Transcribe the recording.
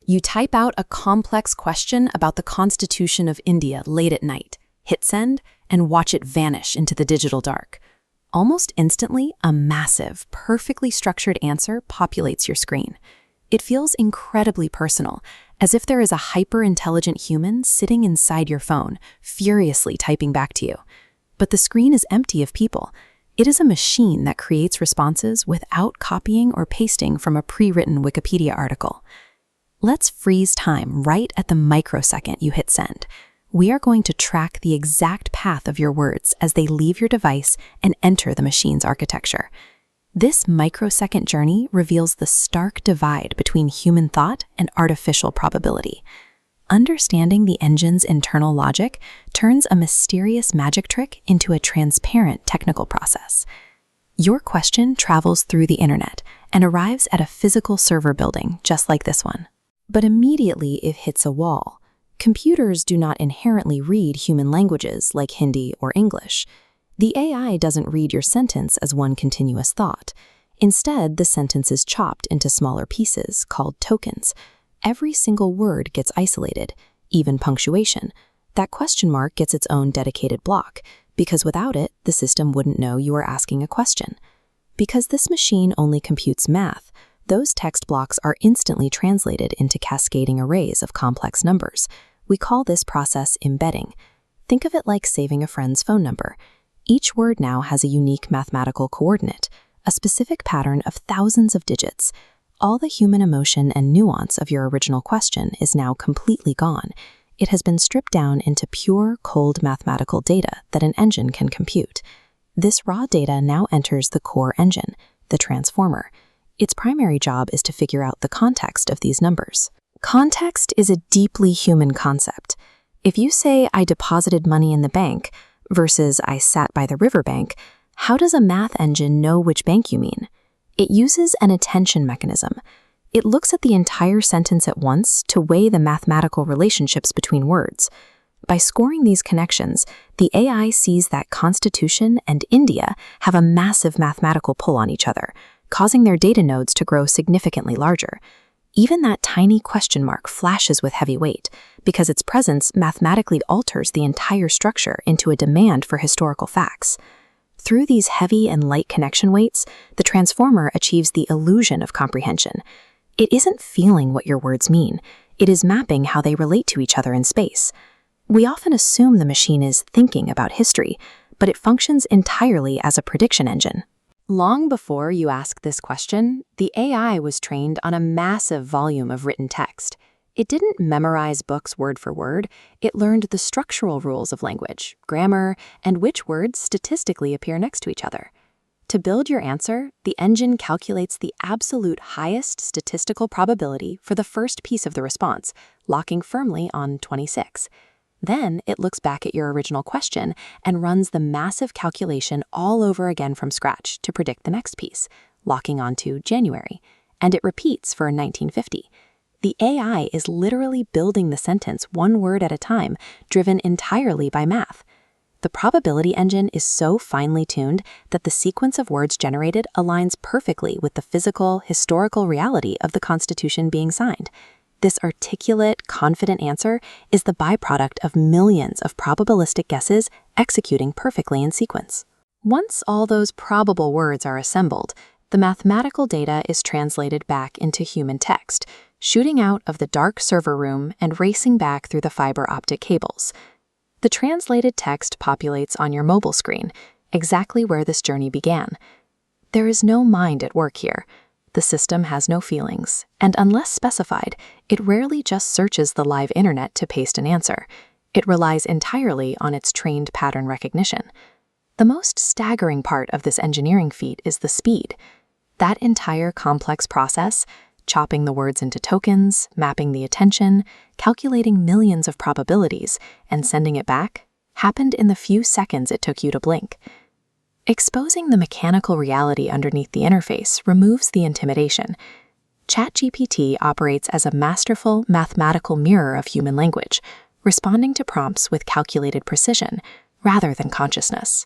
You type out a complex question about the Constitution of India late at night, hit send, and watch it vanish into the digital dark. Almost instantly, a massive, perfectly structured answer populates your screen. It feels incredibly personal, as if there is a hyper-intelligent human sitting inside your phone, furiously typing back to you. But the screen is empty of people. It is a machine that creates responses without copying or pasting from a pre-written Wikipedia article. Let's freeze time right at the microsecond you hit send. We are going to track the exact path of your words as they leave your device and enter the machine's architecture. This microsecond journey reveals the stark divide between human thought and artificial probability. Understanding the engine's internal logic turns a mysterious magic trick into a transparent technical process. Your question travels through the internet and arrives at a physical server building just like this one. But immediately it hits a wall. Computers do not inherently read human languages like Hindi or English. The AI doesn't read your sentence as one continuous thought. Instead, the sentence is chopped into smaller pieces called tokens. Every single word gets isolated, even punctuation. That question mark gets its own dedicated block, because without it, the system wouldn't know you are asking a question. Because this machine only computes math, those text blocks are instantly translated into cascading arrays of complex numbers. We call this process embedding. Think of it like saving a friend's phone number. Each word now has a unique mathematical coordinate, a specific pattern of thousands of digits. All the human emotion and nuance of your original question is now completely gone. It has been stripped down into pure, cold mathematical data that an engine can compute. This raw data now enters the core engine, the transformer. Its primary job is to figure out the context of these numbers. Context is a deeply human concept. If you say, "I deposited money in the bank," versus "I sat by the riverbank," how does a math engine know which bank you mean? It uses an attention mechanism. It looks at the entire sentence at once to weigh the mathematical relationships between words. By scoring these connections, the AI sees that Constitution and India have a massive mathematical pull on each other, causing their data nodes to grow significantly larger. Even that tiny question mark flashes with heavy weight, because its presence mathematically alters the entire structure into a demand for historical facts. Through these heavy and light connection weights, the transformer achieves the illusion of comprehension. It isn't feeling what your words mean, it is mapping how they relate to each other in space. We often assume the machine is thinking about history, but it functions entirely as a prediction engine. Long before you ask this question, the AI was trained on a massive volume of written text. It didn't memorize books word for word, it learned the structural rules of language, grammar, and which words statistically appear next to each other. To build your answer, the engine calculates the absolute highest statistical probability for the first piece of the response, locking firmly on 26. Then it looks back at your original question and runs the massive calculation all over again from scratch to predict the next piece, locking onto January, and it repeats for 1950. The AI is literally building the sentence one word at a time, driven entirely by math. The probability engine is so finely tuned that the sequence of words generated aligns perfectly with the physical, historical reality of the Constitution being signed. This articulate, confident answer is the byproduct of millions of probabilistic guesses executing perfectly in sequence. Once all those probable words are assembled, the mathematical data is translated back into human text, shooting out of the dark server room and racing back through the fiber optic cables. The translated text populates on your mobile screen, exactly where this journey began. There is no mind at work here. The system has no feelings, and unless specified, it rarely just searches the live internet to paste an answer. It relies entirely on its trained pattern recognition. The most staggering part of this engineering feat is the speed. That entire complex process, chopping the words into tokens, mapping the attention, calculating millions of probabilities, and sending it back, happened in the few seconds it took you to blink. Exposing the mechanical reality underneath the interface removes the intimidation. ChatGPT operates as a masterful mathematical mirror of human language, responding to prompts with calculated precision rather than consciousness.